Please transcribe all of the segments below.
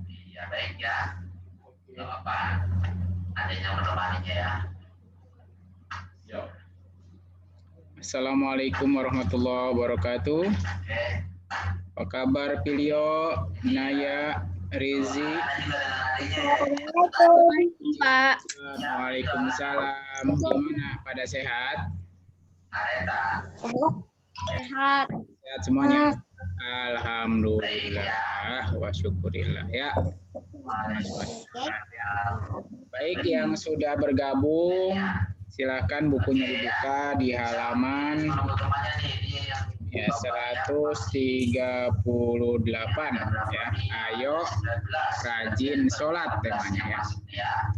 Iya baik ya. Gak apa-apa. Ada yang menemaninya ya. Assalamualaikum warahmatullahi wabarakatuh. Apa kabar Pilio, Naya, Rizi? Assalamualaikum Pak. Waalaikumsalam. Gimana? Pada sehat? Sehat. Sehat semuanya? Alhamdulillah wa syukurillah ya. Baik, yang sudah bergabung silakan bukunya dibuka di halaman ya 138 ya. Ayo rajin sholat temanya ya.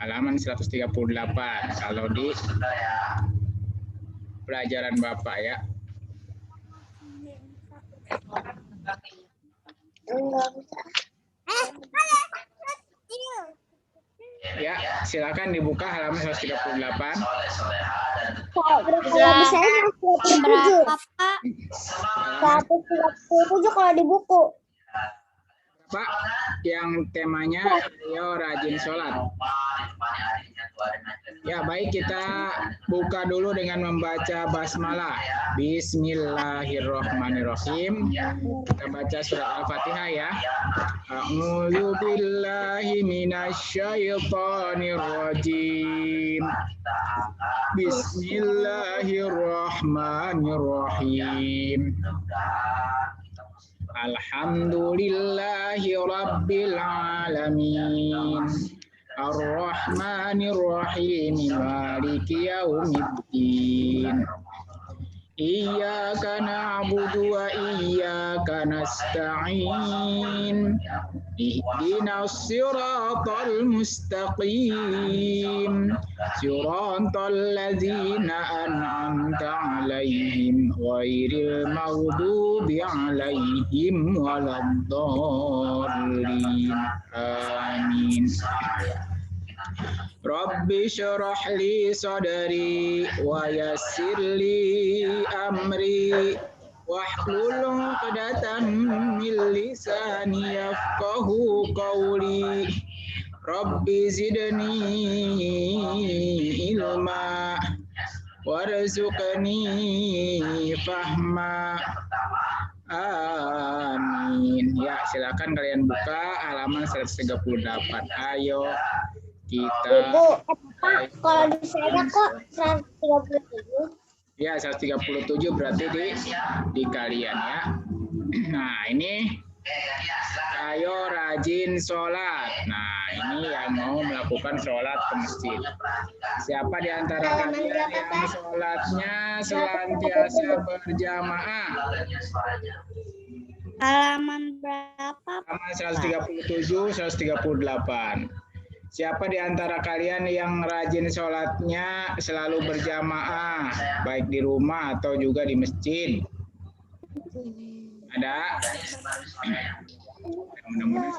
Halaman 138 kalau di pelajaran Bapak ya. Ya, silakan dibuka halaman 138. Berapa Pak? 137 kalau di buku. Pak, yang temanya ayo rajin sholat. Ya, baik, kita buka dulu dengan membaca basmalah. Bismillahirrahmanirrahim. Kita baca surat Al-Fatihah ya. A'udzu billahi minasyaitonir rajim. Bismillahirrahmanirrahim. Alhamdulillahi rabbil alamin. Ar-Rahmanir Rahim. Maliki yaumiddin. Iyyaka na'budu wa iyyaka nasta'in. Ihdinas siratal mustaqim. Siratal ladzina an'amta 'alaihim ghairil maghdubi 'alaihim waladdallin. Amin. Rabbi syrah li sadri wa yassir li amri wahlul 'uqdatam min lisani yafqahu qawli. Rabbi zidni ilma warzuqni fahma. Amin. Ya, silakan kalian buka halaman 138. Ayo kita. Pak, kalau di saya kok 137. Ya, 137 berarti di kalian ya. Nah, ini ayo rajin sholat. Nah, ini yang mau melakukan sholat ke masjid. Siapa di antara kalian yang sholatnya senantiasa berjamaah? Halaman berapa? Halaman 137, 138. Siapa di antara kalian yang rajin sholatnya selalu berjamaah, baik di rumah atau juga di masjid? Ada? Mudah-mudahan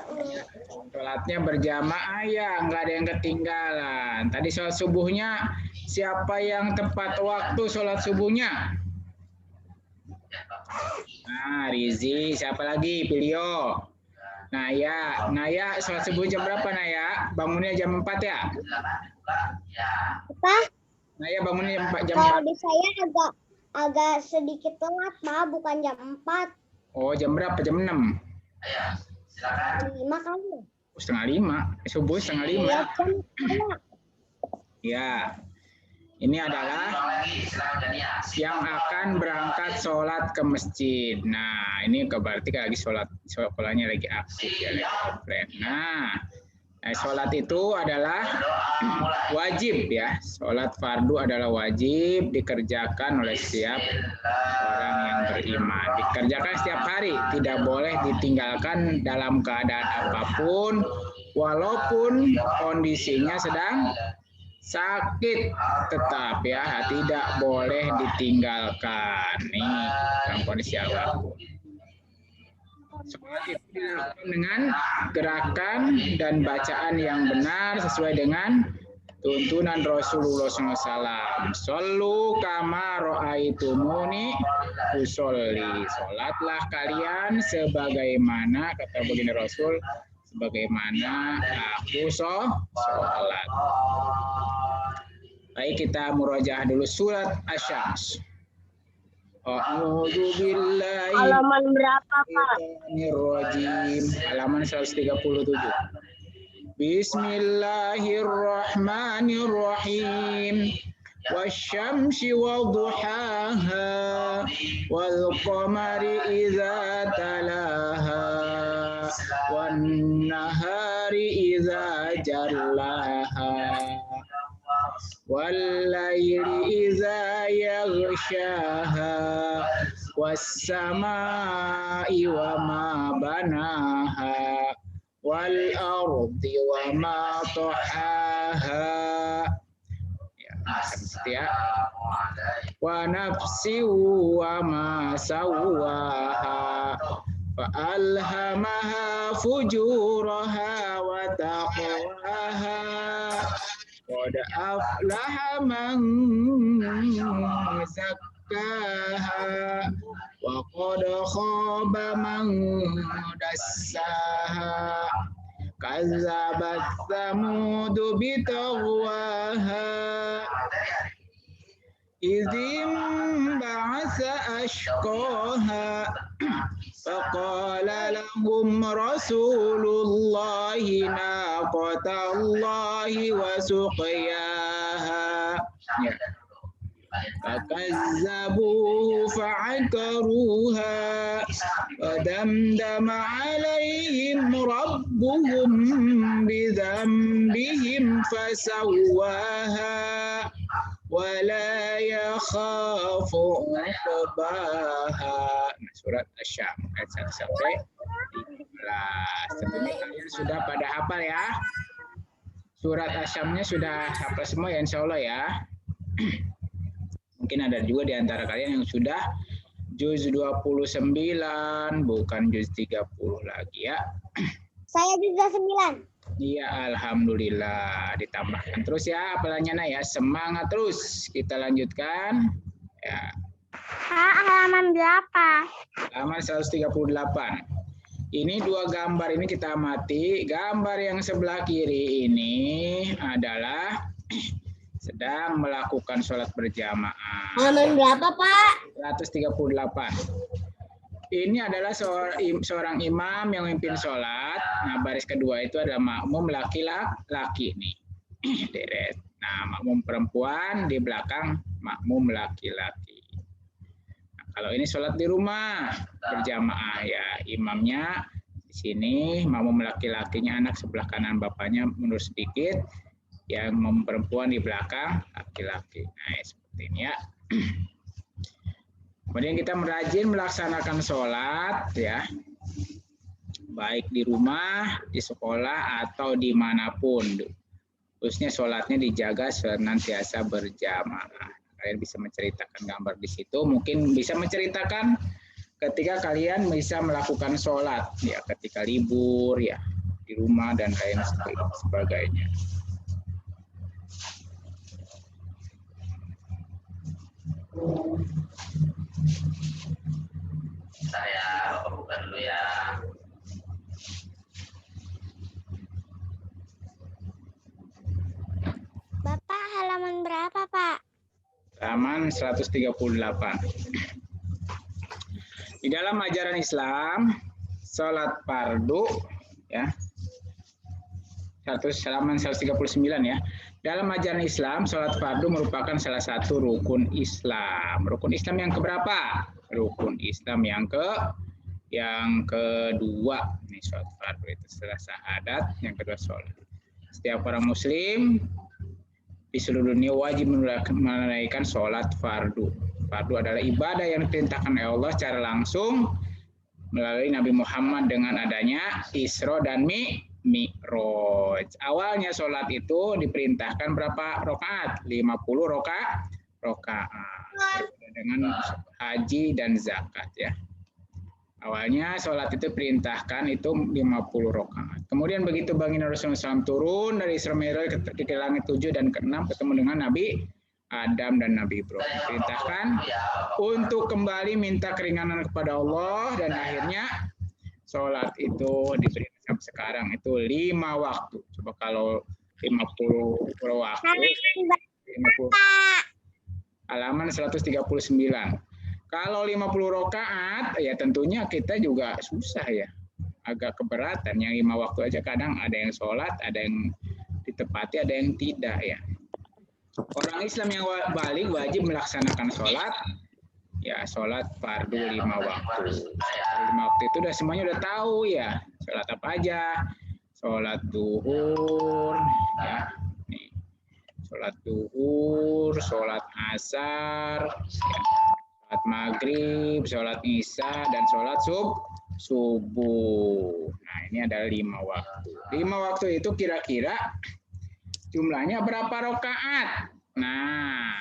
sholatnya berjamaah ya, nggak ada yang ketinggalan. Tadi sholat subuhnya, siapa yang tepat waktu sholat subuhnya? Nah, Rizi, siapa lagi? Pilio. Naya, sholat subuh jam berapa Naya? Bangunnya jam 4 ya? Apa? Naya bangunnya jam Kalau 4. di saya agak sedikit telat, Pak, bukan jam 4. Oh, jam berapa? Jam 6? 5 kali. Setengah 5. Subuh setengah 5. Iya, jam 5. Ya. Ini adalah yang akan berangkat sholat ke masjid. Nah, ini berarti lagi sekolahnya lagi aktif ya, lagi offline. Nah, sholat itu adalah wajib ya. Sholat fardu adalah wajib dikerjakan oleh setiap orang yang beriman. Dikerjakan setiap hari, tidak boleh ditinggalkan dalam keadaan apapun, walaupun kondisinya sedang sakit, tetap ya tidak boleh ditinggalkan. Nih, dalam kondisi apapun. Sholat itu dilakukan dengan gerakan dan bacaan yang benar sesuai dengan tuntunan Rasulullah SAW. Shollu kama ra'aitumuni usolli. Sholatlah kalian sebagaimana, kata baginda Rasul, sebagaimana aku sholat. Baik, kita murojaah dulu surat Asy-Syams. A'udzu billahi Halaman berapa, Pak? Bismillahirrahmanirrahim. Halaman 137. Bismillahirrahmanirrahim. Wasyamsi wadduhaha wal qamari idza talaha wan nahari idza jallaha wal laili idza yaghshaha was samai wa ma banaha wal ardi wa ma tahaha. Ya, wa nafsi wa ma sawaha fa alhamaha fujuraha wa taqwaha qad aflaha man zakkaha wa qad khaba man dassaha kazzabat thamud bitaghwaha idzim ba'atsa ashqaha faqala lahum rasulullahi naqatallahi wa suqiyaha. Fakazzabuhu fa'akaruha fadamdama alaihim rabbuhum bidzambihim fasawwaha wala yakhafu uqbaha. Surat Asy-Syams ayat 1 sampai 15. Tentunya kalian sudah pada hafal ya. Surat Asy-Syamsnya sudah hafal semua ya, insya Allah ya. Mungkin ada juga di antara kalian yang sudah juz 29, bukan juz 30 lagi ya. Saya juga 9. Iya, alhamdulillah. Ditambahkan terus ya hafalannya ya. Semangat terus. Kita lanjutkan. Ya. Pak, halaman berapa? Halaman 138. Ini dua gambar ini kita amati. Gambar yang sebelah kiri ini adalah sedang melakukan sholat berjamaah. Halaman berapa, Pak? 138. Ini adalah seorang imam yang memimpin sholat. Nah, baris kedua itu adalah makmum laki-laki nih. Deret. Nah, makmum perempuan di belakang makmum laki-laki. Nah, kalau ini sholat di rumah berjamaah ya, imamnya di sini, makmum laki-lakinya anak sebelah kanan bapaknya mundur sedikit, yang perempuan di belakang laki-laki. Nah, seperti ini ya. Kemudian kita rajin melaksanakan sholat ya, baik di rumah, di sekolah, atau dimanapun. Khususnya sholatnya dijaga senantiasa berjamaah. Kalian bisa menceritakan gambar di situ. Mungkin bisa menceritakan ketika kalian bisa melakukan sholat ya, ketika libur ya, di rumah dan lain sebagainya. Saya buka dulu ya. Bapak, halaman berapa, Pak? Halaman 138. Di dalam ajaran Islam, sholat fardu ya. Halaman 139 ya. Dalam ajaran Islam, sholat fardu merupakan salah satu rukun Islam. Rukun Islam yang keberapa? Rukun Islam yang kedua. Ini sholat fardu itu setelah syahadat, yang kedua sholat. Setiap orang Muslim di seluruh dunia wajib menunaikan sholat fardu. Fardu adalah ibadah yang diperintahkan oleh Allah secara langsung melalui Nabi Muhammad dengan adanya Isra dan Mi'raj. Awalnya sholat itu diperintahkan berapa rakaat? 50 rakaat. Dengan haji dan zakat ya. Awalnya sholat itu perintahkan itu 50 rakaat. Kemudian begitu baginda Rasulullah SAW turun dari Isra Mi'raj ke langit 7 dan ke-6 ketemu dengan Nabi Adam dan Nabi Ibrahim. Perintahkan untuk kembali minta keringanan kepada Allah dan akhirnya sholat itu diberi sampai sekarang itu 5 waktu. Coba kalau 50 waktu, 50, halaman 139. Kalau 50 rakaat, ya tentunya kita juga susah ya. Agak keberatan. Yang 5 waktu aja kadang ada yang sholat, ada yang ditepati, ada yang tidak ya. Orang Islam yang balik wajib melaksanakan sholat, ya sholat fardu 5 waktu. 5 waktu itu udah semuanya udah tahu ya. Sholat apa aja? Sholat duhur, ya. Nih. Sholat duhur, sholat asar, ya. Sholat maghrib, sholat isya, dan sholat subuh. Nah, ini ada 5 waktu. 5 waktu itu kira-kira jumlahnya berapa rakaat? Nah,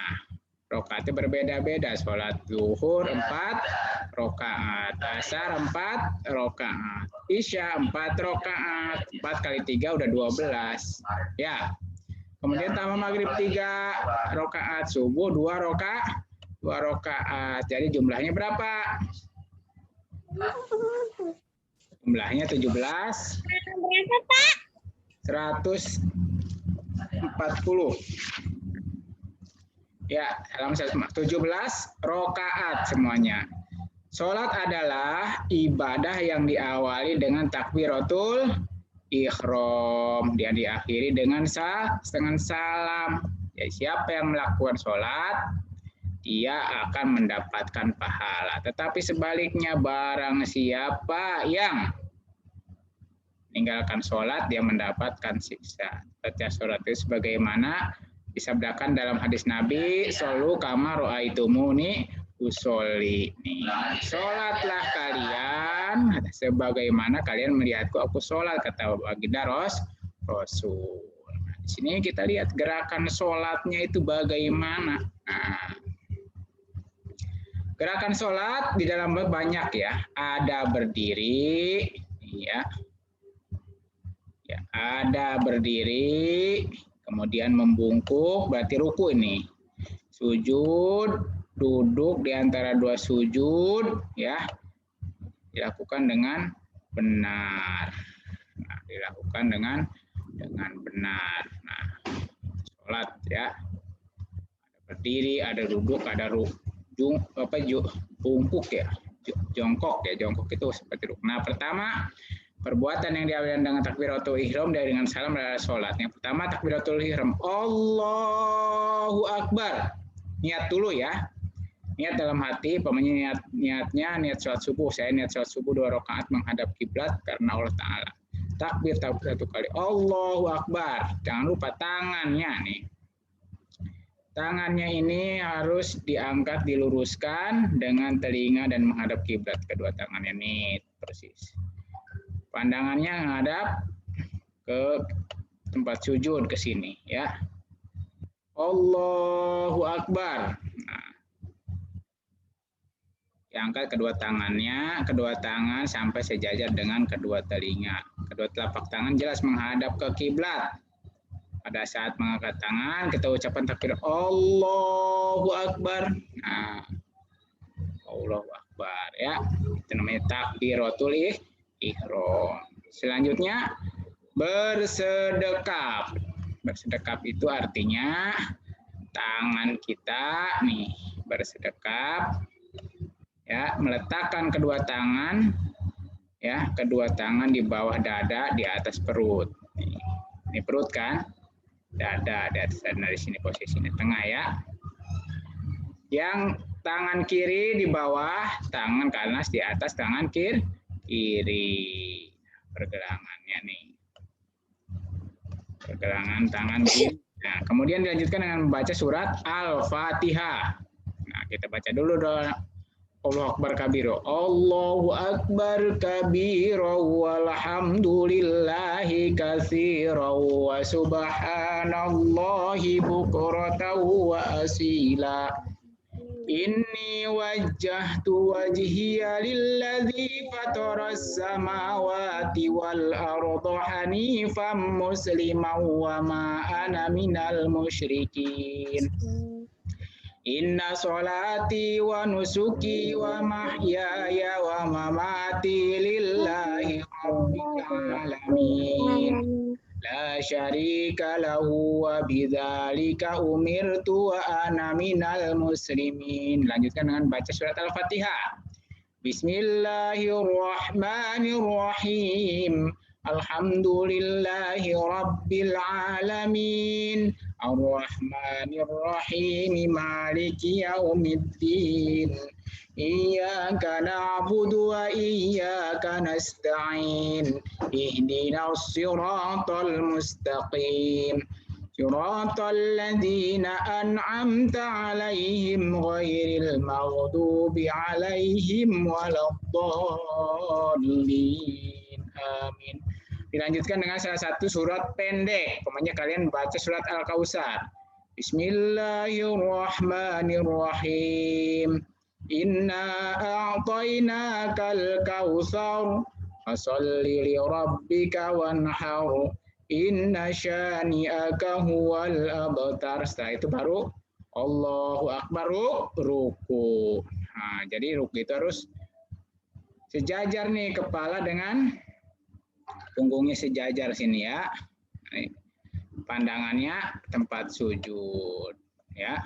rakaatnya berbeda-beda. Sholat zuhur 4 rakaat, asar 4 rakaat, isya 4 rakaat. 4 kali 3 udah 12. Ya. Kemudian tambah maghrib 3 rakaat, subuh 2 rakaat. Jadi jumlahnya berapa? Jumlahnya 17. Berapa, Pak? 140. Ya, halaman 17 rakaat semuanya. Sholat adalah ibadah yang diawali dengan takbiratul ihram, dia diakhiri dengan salam. Ya, siapa yang melakukan sholat, dia akan mendapatkan pahala. Tetapi sebaliknya, barang siapa yang meninggalkan sholat, dia mendapatkan siksa. Baca sholat itu sebagaimana disabdakan dalam hadis Nabi, "Shollu kama ra'aitumuni usolli." Sholatlah kalian sebagaimana kalian melihatku aku sholat, kata baginda Rasul. Di sini kita lihat gerakan sholatnya itu bagaimana. Nah, gerakan sholat di dalam banyak ya. Ada berdiri, ya. Ya, ada berdiri, kemudian membungkuk, berarti ruku ini. Sujud, duduk di antara 2 sujud, ya. Dilakukan dengan benar. Nah, dilakukan dengan benar. Nah, sholat ya. Ada berdiri, ada duduk, ada bungkuk ya, jongkok ya, jongkok itu seperti itu. Nah, pertama perbuatan yang diawali dengan takbiratul ihram dari dengan salam adalah sholat. Yang pertama takbiratul ihram, Allahu Akbar. Niat dulu ya, niat dalam hati, niatnya niat sholat subuh. Saya niat sholat subuh 2 rakaat menghadap kiblat karena Allah Taala. Takbir 1 kali, Allahu Akbar. Jangan lupa tangannya nih. Tangannya ini harus diangkat, diluruskan dengan telinga dan menghadap kiblat. Kedua tangannya nih persis. Pandangannya menghadap ke tempat sujud ke sini ya. Allahu Akbar. Nah, diangkat kedua tangannya, kedua tangan sampai sejajar dengan kedua telinga. Kedua telapak tangan jelas menghadap ke kiblat. Pada saat mengangkat tangan, kita ucapkan takbir Allahu Akbar. Nah, Allahu Akbar ya. Itu namanya takbiratul ihram. Selanjutnya bersedekap. Bersedekap itu artinya tangan kita nih bersedekap ya, meletakkan kedua tangan ya, kedua tangan di bawah dada, di atas perut. Ini perut kan? Dada di atas, dan dari sini posisinya tengah ya. Yang tangan kiri di bawah, tangan kanan di atas, tangan kiri. Pergelangannya nih. Pergelangan tangan kiri. Nah, kemudian dilanjutkan dengan membaca surat Al-Fatihah. Nah, kita baca dulu dong. Allahu Akbar kabiro. Allahu Akbar kabiro walhamdulillahi katsiro wa subhanallahi bukratan wa asila. Inni wajjahtu wajhiya lilladzi fataras samawati wal arda hanifan musliman wa ma ana minal musyrikin. Inna sholati wa nusuki wa mahyaya wa mamati lillahi rabbil alamin. La syarika lahu wa bidzalika umirtu wa ana minal muslimin. Lanjutkan dengan baca surat Al-Fatihah. Bismillahirrahmanirrahim. Alhamdulillahi rabbil alamin. Ar-Rahmanir-Rahim. Maliki yaumiddin. Iyyaka na'budu wa iyyaka nasta'in. Ihdinas siratal mustaqim. Siratal ladzina an'amta 'alaihim ghairil maghdubi 'alaihim waladdallin. Amin. Dilanjutkan dengan salah satu surat pendek. Pokoknya kalian baca surat Al-Kautsar. Bismillahirrahmanirrahim. Inna a'tainakal kautsar fasholli li rabbika wanhar inna syani'aka huwal abtar. Setelah itu baru Allahu akbar ruku. Nah, jadi ruku itu harus sejajar nih, kepala dengan punggungnya sejajar sini ya. Pandangannya tempat sujud ya.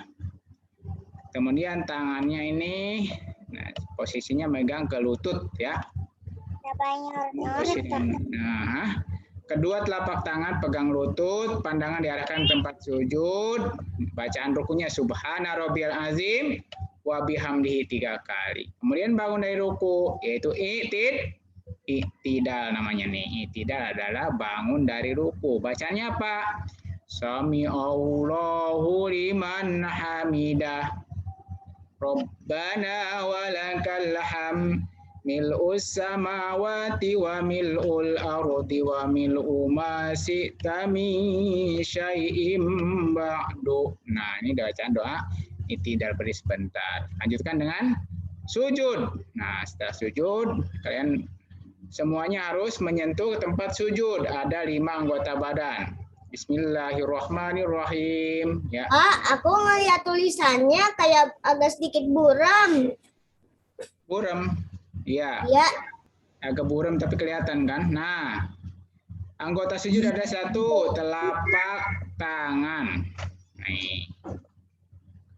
Kemudian tangannya ini, nah, posisinya megang ke lutut ya. Nah, kedua telapak tangan pegang lutut, pandangan diarahkan tempat sujud. Bacaan rukunya Subhana Rabbiyal Azim wa bihamdihi 3 kali. Kemudian bangun dari ruku, yaitu i'tidal namanya nih. I'tidal adalah bangun dari ruku. Bacanya apa? Sami Allahu liman hamidah. Rabbana walakal hamd mil'us samawati wa mil'ul ardi wa mil'u ma syi'ta min syai'im ba'du. Nah, ini bacaan doa i'tidal, beri sebentar. Lanjutkan dengan sujud. Nah, setelah sujud kalian semuanya harus menyentuh tempat sujud. Ada 5 anggota badan. Bismillahirrahmanirrahim. Ya. Aku ngeliat tulisannya kayak agak sedikit buram. Buram. Iya. Ya. Agak buram tapi kelihatan kan. Nah, anggota sujud ada 1, telapak tangan. Nih.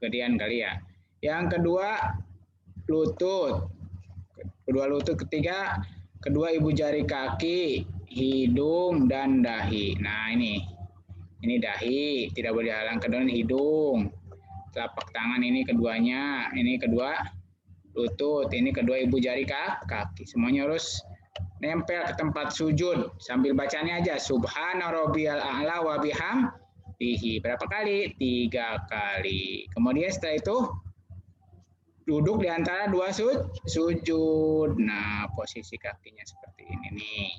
Gedean kali ya. Yang kedua, lutut. Kedua lutut. Ketiga, kedua ibu jari kaki, hidung dan dahi. Nah, ini dahi, tidak boleh dihalang. Kedua hidung, telapak tangan ini keduanya, ini kedua lutut, ini kedua ibu jari kaki. Semuanya harus nempel ke tempat sujud. Sambil bacanya aja, Subhana Rabbiyal A'la wa bihamdihi. Berapa kali? 3 kali. Kemudian setelah itu duduk di antara 2 sujud. Nah, posisi kakinya seperti ini nih.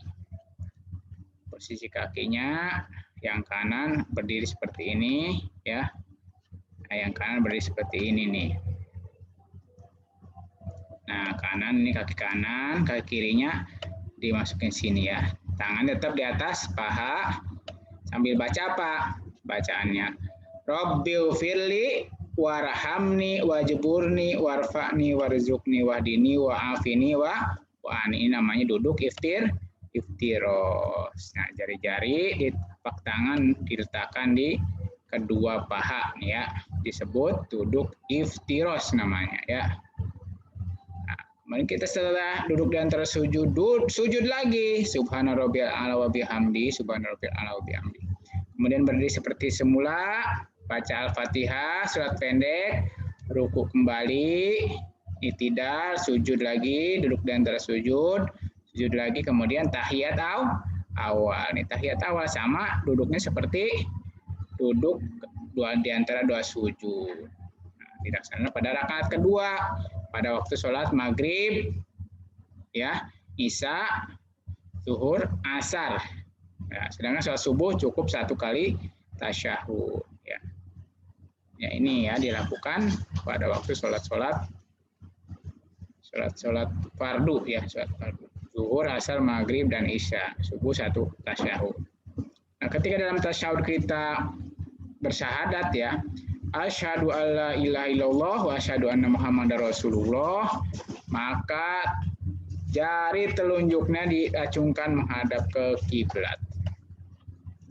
Posisi kakinya yang kanan berdiri seperti ini ya. Nah, yang kanan berdiri seperti ini nih. Nah, kanan ini kaki kanan, kaki kirinya dimasukin sini ya. Tangan tetap di atas paha. Sambil baca apa? Bacaannya Rabbighfirli warhamni wajburni warfa'ni warzuqni wahdini wa'afini wa'ani. Ini namanya duduk iftiros. Nah, jari-jari di telapak tangan diletakkan di kedua paha ya. Disebut duduk iftiros namanya ya. Nah, kemudian kita setelah duduk di antara sujud lagi. Subhana Rabbiyal A'la wa bihamdi, Subhana Rabbiyal A'la wa bihamdi. Kemudian berdiri seperti semula, baca Al-Fatihah, surat pendek, ruku kembali, i'tidal, sujud lagi, duduk di antara sujud lagi, kemudian tahiyat awal. Nih tahiyat awal sama duduknya seperti duduk di antara 2 sujud. Nah, dilaksanakan pada rakaat kedua, pada waktu sholat maghrib, ya, isya, zuhur, asar. Ya, sedangkan sholat subuh cukup 1 kali tasyahud. Ya, ini ya dilakukan pada waktu sholat fardu ya, sholat fardu. Zuhur, asar, maghrib, dan isya. Subuh 1 tasyahud. Nah, ketika dalam tasyahud kita bersyahadat ya, asyhadu alla ilaha illallah wa asyhadu anna muhammadar rasulullah, maka jari telunjuknya diacungkan menghadap ke kiblat.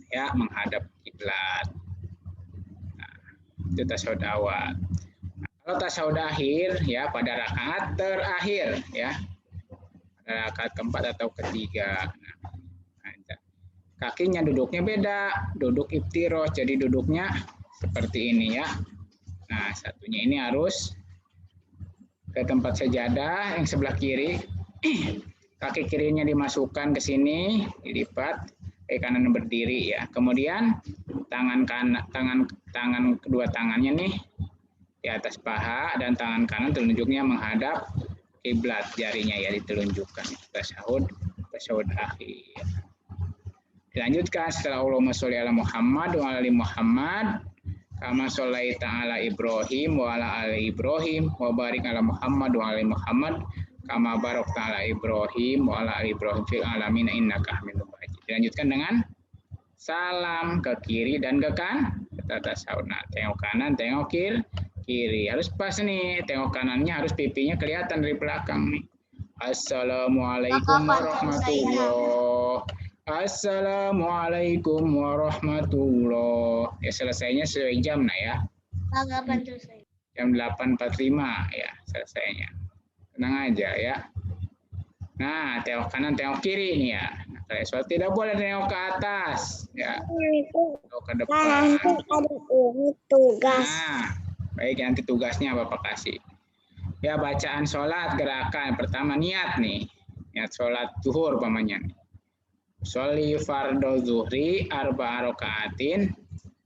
Ya, menghadap kiblat. Nah, itu tasyahud awal. Nah, kalau tasyahud akhir ya pada rakaat terakhir ya. Pada rakaat keempat atau ketiga. Nah, kakinya duduknya beda, duduk iftiroh, jadi duduknya seperti ini ya. Nah, satunya ini harus ke tempat sajadah yang sebelah kiri. Kaki kirinya dimasukkan ke sini, dilipat, kaki kanan berdiri ya. Kemudian tangan kedua tangannya nih di atas paha dan tangan kanan telunjuknya menghadap kiblat, jarinya ya ditelunjukkan. Tasyahud akhir. Dilanjutkan setelah Allahumma sholli ala Muhammad wa ala ali Muhammad kama sholaita ala Ibrahim wa ala ali Ibrahim wa barik ala Muhammad wa ala ali Muhammad kama barakta ala Ibrahim wa ala ali Ibrahim fil alamin innaka Hamidum Majid. Dilanjutkan dengan salam ke kiri dan ke kanan. Kita tasyahud. Nah, tengok kanan, tengok kiri. Harus pas nih. Tengok kanannya harus pipinya kelihatan dari belakang nih. Assalamualaikum warahmatullahi. Assalamualaikum warahmatullahi. Ya, selesainya sesuai jam nah ya. Kapan selesai? Jam 8.45 ya selesainya. Tenang aja ya. Nah, tengok kanan, tengok kiri nih ya. Nah, kalau sholat tidak boleh tengok ke atas ya. Tengok ke depan. Nanti ada ini tugas. Nah, baik, nanti tugasnya Bapak kasih. Ya, bacaan sholat gerakan pertama niat nih. Niat sholat zuhur umpamanya nih. Sholli fardhu zuhri arba'a raka'atin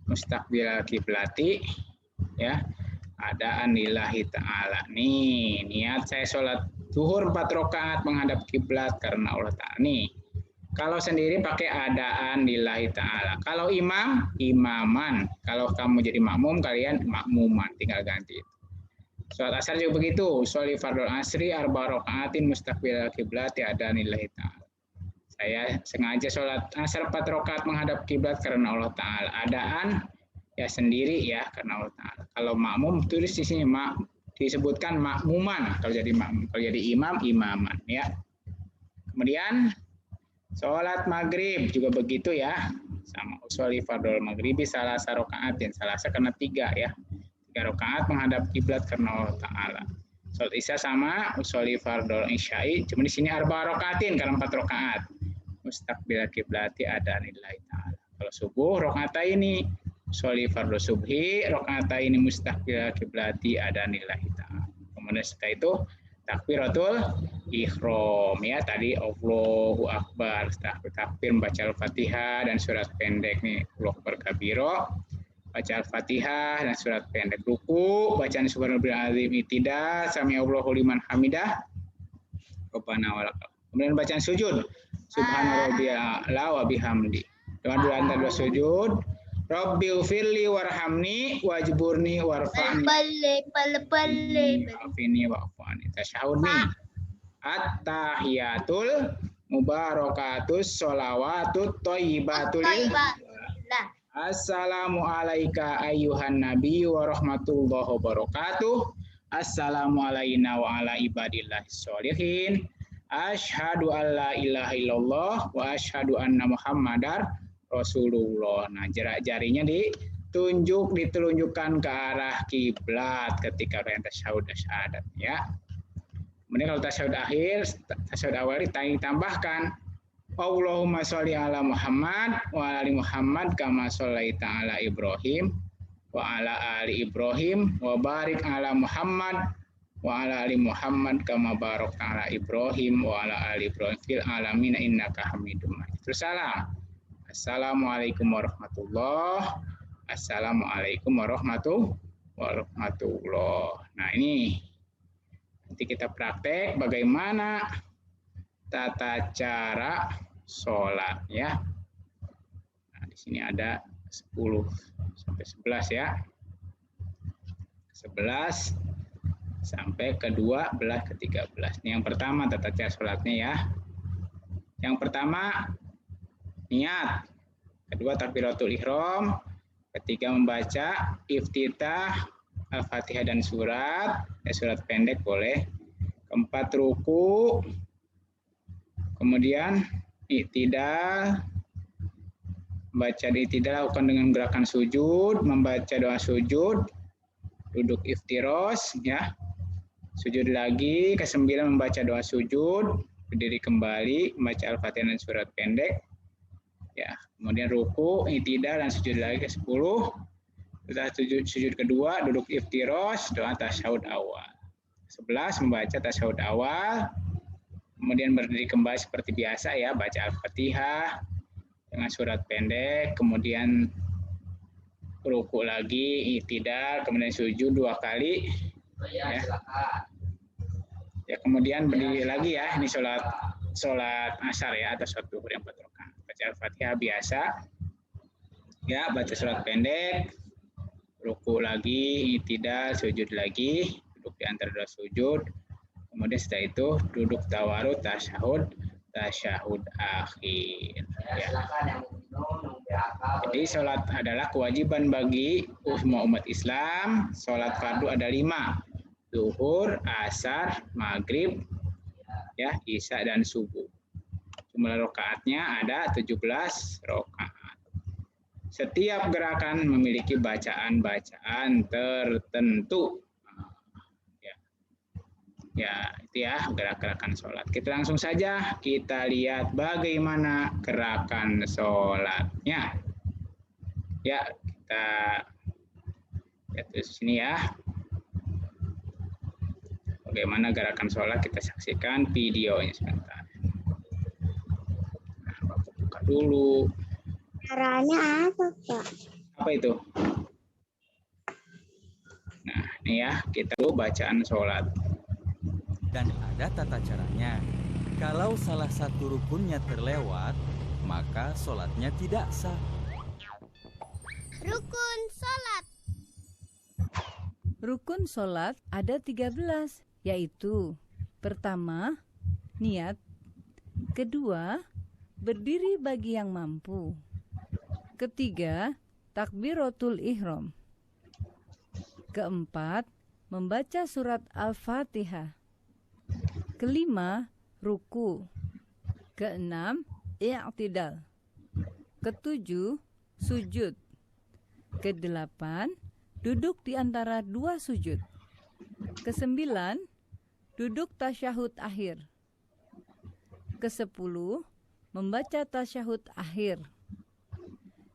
mustaqbilal kiblati ya. Adaan lillahi ta'ala. Nih, niat saya sholat zuhur 4 rakaat menghadap kiblat karena Allah Ta'ala. Nih, kalau sendiri pakai adaan lillahi ta'ala. Kalau imam, imaman. Kalau kamu jadi makmum, kalian makmuman. Tinggal ganti. Sholat asar juga begitu. Sholli fardhu asri arba'a raka'atin mustaqbilal kiblati adaan lillahi ta'ala. Saya sengaja sholat asar 4 rakaat menghadap kiblat karena Allah Ta'ala. Adaan ya sendiri ya karena Allah Ta'ala. Kalau makmum tulis di sini disebutkan makmuman. Kalau jadi makmum, kalau jadi imam, imaman ya. Kemudian sholat maghrib juga begitu ya. Sama sholli fardhu maghribi salah rakaatin. Salah karena 3 ya. 3 rakaat menghadap kiblat karena Allah Ta'ala. Sholat isya sama sholli fardhu isya'i. Cuma di sini arba'a rakaatin karena 4 rakaat. Mustaqbil kiblati adaan lillahi ta'ala. Kalau subuh rakaataini sholli fardhu subhi rakaataini mustaqbil kiblati adaan lillahi ta'ala. Kemudian setelah itu takbiratul ihram ya, tadi Allahu akbar, takbir membaca Al-Fatihah dan surat pendek nih Allahu akbar kabira, baca Al-Fatihah dan surat pendek. Ruku bacaan subhanal azim itidal sami Allahu liman hamidah rabbana walakal. Kemudian bacaan sujud subhana rabbiyal a'la wa bihamdi. Dengan dua antara dua sujud, Rabbil firli warhamni wajburni warfa'ni. Afini wa'afani. Tasyahud nih. At-tahiyatul mubarakatus sholawatut thayyibatul. Assalamu alayka ayyuhan nabi wa rahmatullahi wa barakatuh. Assalamu alayna wa ala ibadillahis sholihin. Asyhadu an la ilaha illallah wa asyhadu anna Muhammadar Rasulullah. Nah, jarinya ditelunjukkan ke arah kiblat ketika orang tasyahud syahadat ya. Kemudian kalau tasyahud akhir, tasyahud awal ditambahkan Allahumma sholli ala Muhammad wa ala ali Muhammad kama sholaita ala Ibrahim wa ala ali Ibrahim wa barik ala Muhammad wa ala ali Muhammad kama barakta ala Ibrahim wa ala ali Ibrahim fil alamin innaka Hamidum Majid. Terus salam. Assalamualaikum warahmatullahi. Assalamualaikum warahmatullahi. Nah, ini nanti kita praktek bagaimana tata cara sholat ya. Nah, di sini ada 10 sampai 11 ya. 11 sampai ke-12 ke-13. Ini yang pertama tata cara sholatnya ya. Yang pertama niat, kedua takbiratul ihram, ketiga membaca iftitah, Al-Fatihah dan surat pendek boleh. Keempat ruku, kemudian i'tidal, membaca i'tidal lakukan dengan gerakan sujud, membaca doa sujud, duduk iftiros ya. Sujud lagi, ke-9 membaca doa sujud, berdiri kembali, membaca Al-Fatihah dan surat pendek. Ya, kemudian ruku, i'tidal dan sujud lagi ke-10. Setelah sujud kedua, duduk iftiros, doa tasyahud awal. 11 membaca tasyahud awal, kemudian berdiri kembali seperti biasa ya, baca Al-Fatihah dengan surat pendek, kemudian ruku lagi, i'tidal, kemudian sujud 2 kali. Ya. Ya, kemudian berdiri lagi ya, ini sholat asar ya, atau sholat duhur yang 4 rakaat. Baca Al-Fatihah biasa, ya, baca surat pendek, ruku lagi, i'tidal, sujud lagi, duduk di antara dua sujud, kemudian setelah itu duduk tawarud, tasyahud akhir. Ya. Jadi sholat adalah kewajiban bagi semua umat Islam. Sholat fardu ada 5, zuhur, asar, maghrib, ya, isya dan subuh. Jumlah rakaatnya ada 17 rakaat. Setiap gerakan memiliki bacaan-bacaan tertentu. Ya, itu ya gerakan sholat. Kita langsung saja kita lihat bagaimana gerakan sholatnya. Ya, kita lihat di sini ya. Bagaimana gerakan sholat, kita saksikan videonya sebentar. Nah, Bapak buka dulu. Caranya apa, Pak? Apa itu? Nah, ini ya, kita dulu bacaan sholat. Dan ada tata caranya. Kalau salah satu rukunnya terlewat, maka sholatnya tidak sah. Rukun sholat. Rukun sholat ada 13, yaitu pertama, niat, kedua, berdiri bagi yang mampu, ketiga, takbiratul ihram, keempat, membaca surat Al-Fatihah, kelima, ruku, keenam, i'tidal, ketujuh, sujud, kedelapan, duduk di antara dua sujud, kesembilan, duduk tasyahud akhir, kesepuluh, membaca tasyahud akhir,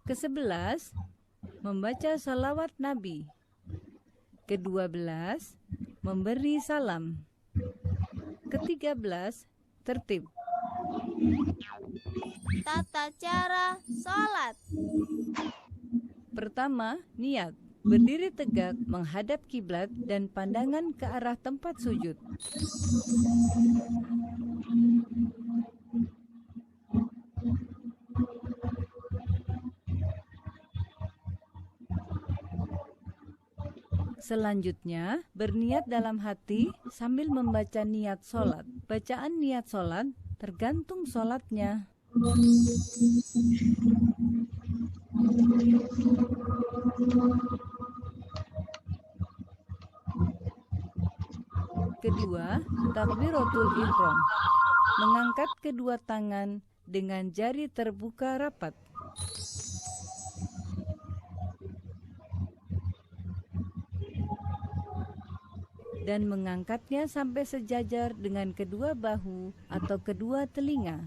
ke-11 membaca salawat Nabi, ke-12 memberi salam, ke-13 tertib. Tata cara sholat. Pertama, niat. Berdiri tegak menghadap kiblat dan pandangan ke arah tempat sujud. Selanjutnya, berniat dalam hati sambil membaca niat sholat. Bacaan niat sholat tergantung sholatnya. Kedua, takbiratul ihram. Mengangkat kedua tangan dengan jari terbuka rapat. Dan mengangkatnya sampai sejajar dengan kedua bahu atau kedua telinga.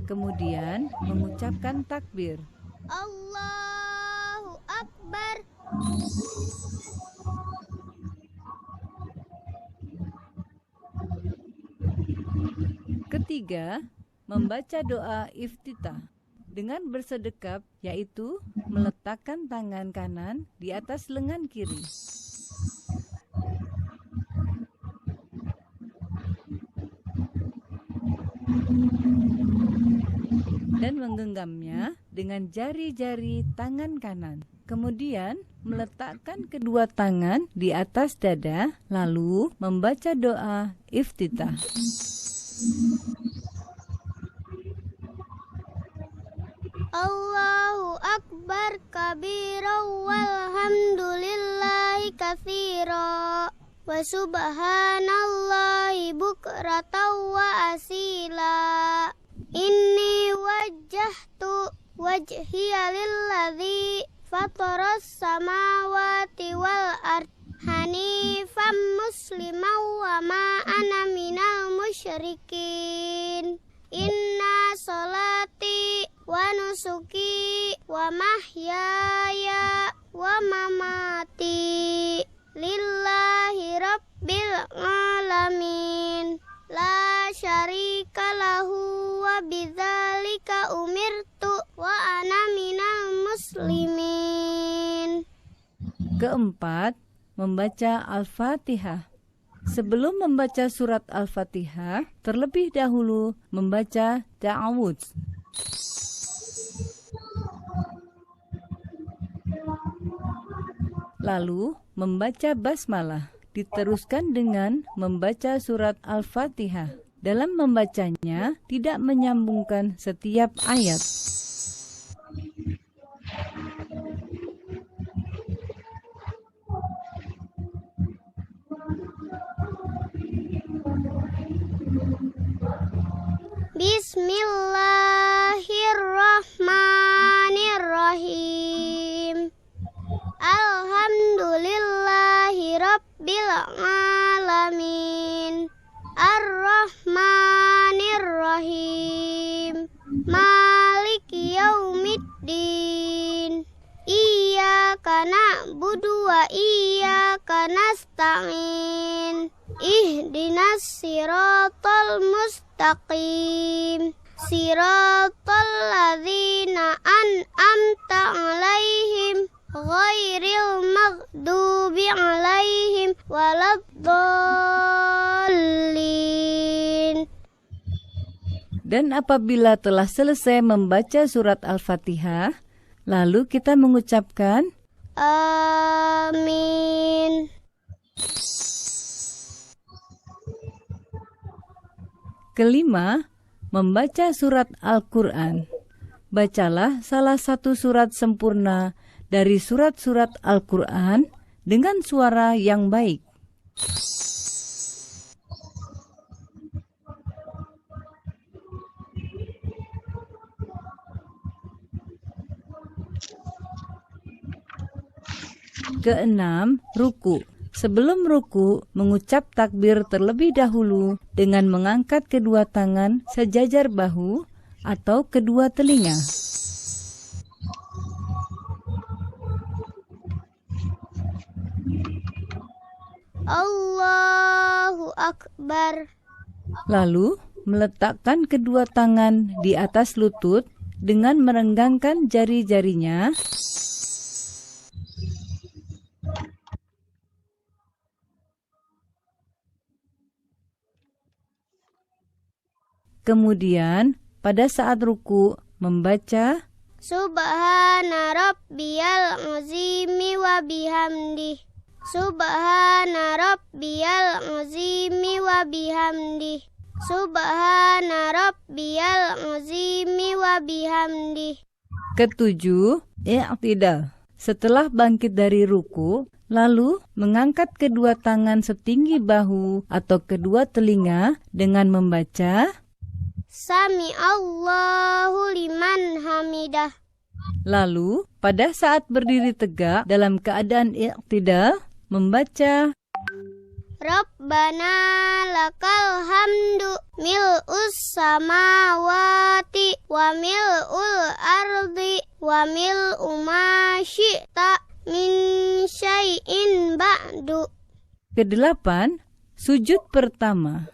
Kemudian mengucapkan takbir. Allahu Akbar. Ketiga, membaca doa iftitah dengan bersedekap, yaitu meletakkan tangan kanan di atas lengan kiri. dan menggenggamnya dengan jari-jari tangan kanan. Kemudian meletakkan kedua tangan di atas dada, lalu membaca doa iftitah. Allahu Akbar kabira walhamdulillahi katsira wa subhanallahi bukratan wa asila. Inni wajjahtu wajhiya lilladzi fataras samawati wal ard hanifan musliman wa ma ana minal musyrikin. Inna sholati wa nusuki wa mahyaya wa mamati lillahi rabbil alamin la syarika lahu wa bidzalika umirtu wa ana minal muslimin. Keempat, membaca Al-Fatihah. Sebelum membaca surat Al-Fatihah, terlebih dahulu membaca ta'awudz. Lalu membaca basmalah, diteruskan dengan membaca surat Al-Fatihah. Dalam membacanya, tidak menyambungkan setiap ayat. Bismillahirrahmanirrahim. Alhamdulillahi rabbil alamin. Ar-Rahmanir-Rahim. Maliki yaumiddin. Iyyaka na'budu wa iyyaka nasta'in. Ihdinas siratal mustaqim. Siratal ladzina an'amta 'alaihim ghairil maghdubi 'alaihim waladdallin. Dan apabila telah selesai membaca surat Al-Fatihah, lalu kita mengucapkan Amin. Kelima, membaca surat Al-Quran. Bacalah salah satu surat sempurna dari surat-surat Al-Quran dengan suara yang baik. Keenam, ruku. Sebelum ruku, mengucap takbir terlebih dahulu dengan mengangkat kedua tangan sejajar bahu atau kedua telinga. Allahu Akbar. Lalu, meletakkan kedua tangan di atas lutut dengan merenggangkan jari-jarinya. Kemudian, pada saat ruku, membaca Subhana rabbiyal azimi wa bihamdih. Subhana rabbiyal azimi wa bihamdih. Subhana rabbiyal azimi wa bihamdih. Ketujuh, i'tidal. Setelah bangkit dari ruku, lalu mengangkat kedua tangan setinggi bahu atau kedua telinga dengan membaca Sami Allahu liman hamidah. Lalu, pada saat berdiri tegak dalam keadaan i'tidal, membaca Rabbana lakal hamdu mil'us samawati wa mil'ul ardi wa mil'u ma syi'ta min syai'in ba'du. Kedelapan, sujud pertama.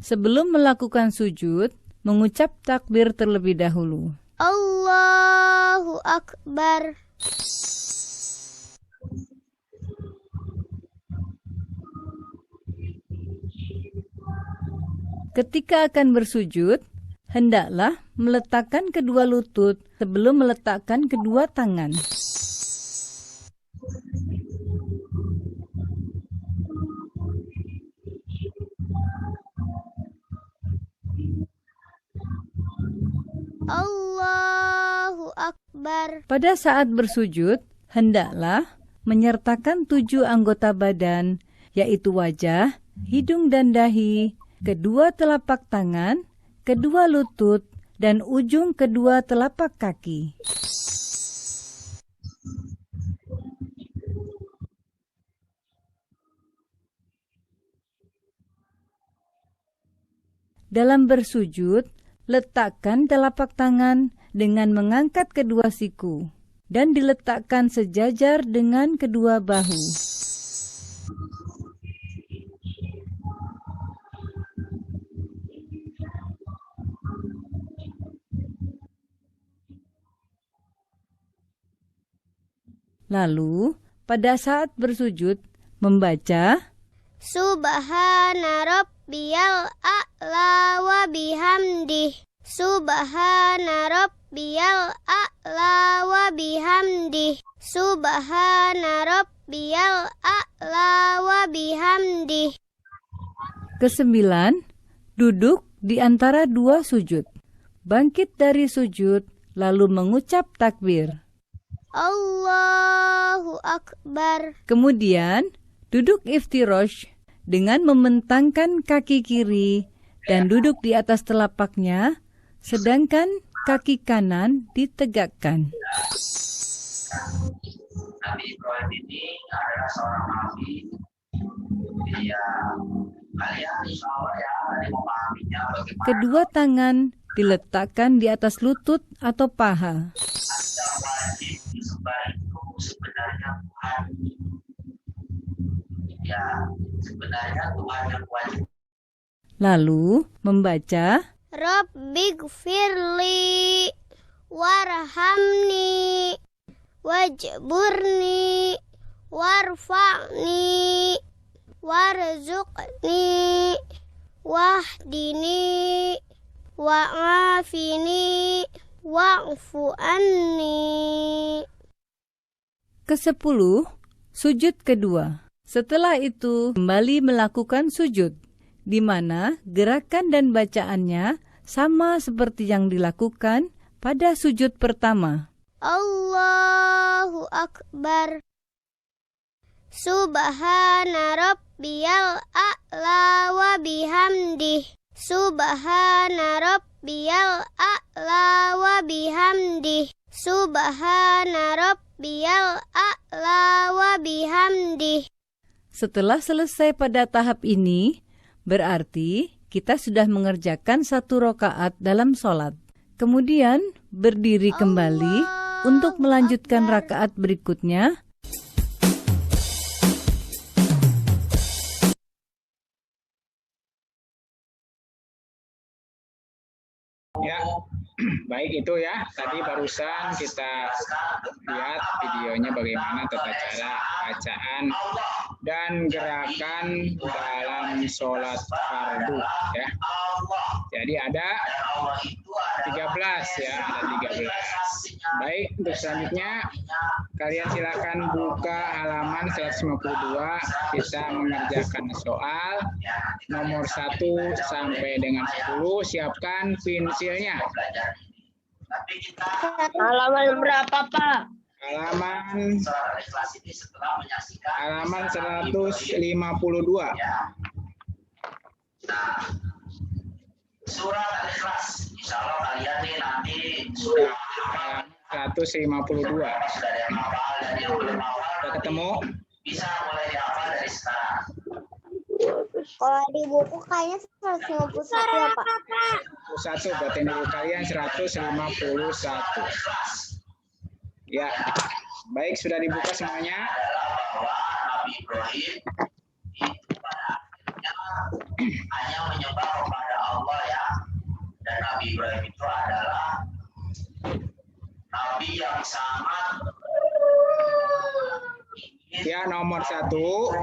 Sebelum melakukan sujud, mengucap takbir terlebih dahulu. Allahu Akbar. Ketika akan bersujud, hendaklah meletakkan kedua lutut sebelum meletakkan kedua tangan. Allahu Akbar. Pada saat bersujud, hendaklah menyertakan 7 anggota badan, yaitu wajah, hidung dan dahi, kedua telapak tangan, kedua lutut, dan ujung kedua telapak kaki. Dalam bersujud, letakkan telapak tangan dengan mengangkat kedua siku dan diletakkan sejajar dengan kedua bahu. Lalu, pada saat bersujud, membaca Subhana rabbiyal a'la wa bihamdih. Subhana rabbiyal a'la wa bihamdih. Subhana rabbiyal a'la wa bihamdih. Kesembilan, duduk di antara 2 sujud. Bangkit dari sujud, lalu mengucap takbir. Allahu Akbar. Kemudian, duduk iftirosh dengan membentangkan kaki kiri dan duduk di atas telapaknya, sedangkan kaki kanan ditegakkan. Nabi Ibrahim ini adalah seorang nabi. Dia kalian insya Allah ya memahaminya bagaimana Kedua tangan diletakkan di atas lutut atau paha. Anda wajib disembah itu sebenarnya Tuhan. Ya, sebenarnya Tuhan yang wajib. Lalu membaca Rabbighfirli warhamni wajburni warfa'ni warzuqni wahdini wa'afini wa'fu anni. ke-10, sujud kedua. Setelah itu kembali melakukan sujud, di mana gerakan dan bacaannya sama seperti yang dilakukan pada sujud pertama. Allahu Akbar. Subhana rabbiyal a'la wa bihamdih. Subhana rabbiyal a'la wa bihamdih. Subhana rabbiyal a'la wa bihamdih. Setelah selesai pada tahap ini, berarti kita sudah mengerjakan 1 rakaat dalam sholat. Kemudian berdiri kembali untuk melanjutkan rakaat berikutnya. Ya, baik itu ya. Tadi barusan kita lihat videonya bagaimana tata cara bacaan dan gerakan dalam sholat fardu ya. Jadi ada 13 ya, ada 13. Baik, untuk selanjutnya kalian silakan buka halaman 152. Kita mengerjakan soal nomor 1 sampai dengan 10. Siapkan pensilnya. Halaman berapa, Pak? Halaman 152. Surat Al-Ikhlas, insya Allah kalian nih nanti sudah 152. sudah ada yang hafal dan yang belum hafal Sudah ketemu? bisa mulai dihafal dari sekarang. Kalau di buku kayaknya 151 ya, Pak. 1 berarti buku kalian 151. Ya, baik sudah dibuka semuanya. Adalah bahwa Nabi Ibrahim itu pada akhirnya hanya menyembah kepada Allah ya, dan Nabi Ibrahim itu adalah Nabi yang sangat Ya, nomor 1.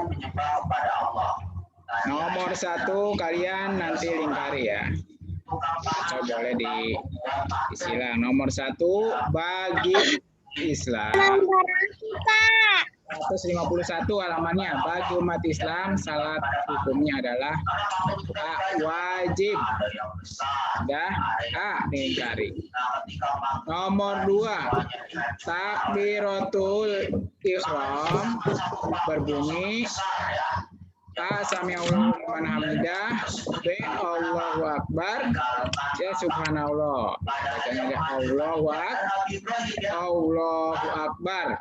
menyembah kepada Allah. Nomor 1 kalian nanti lingkari ya. Tukang Atau boleh di istilah. Nomor 1 bagi Islam. 151 halamannya. Bagi umat Islam, salat hukumnya adalah A. Wajib. Dah A. Diingkari. Nomor 2 takbiratul ihram berbunyi A. Sami'allahu liman hamidah. B. Allahu Akbar. C. Subhanallah. Bacanya Allahu Akbar.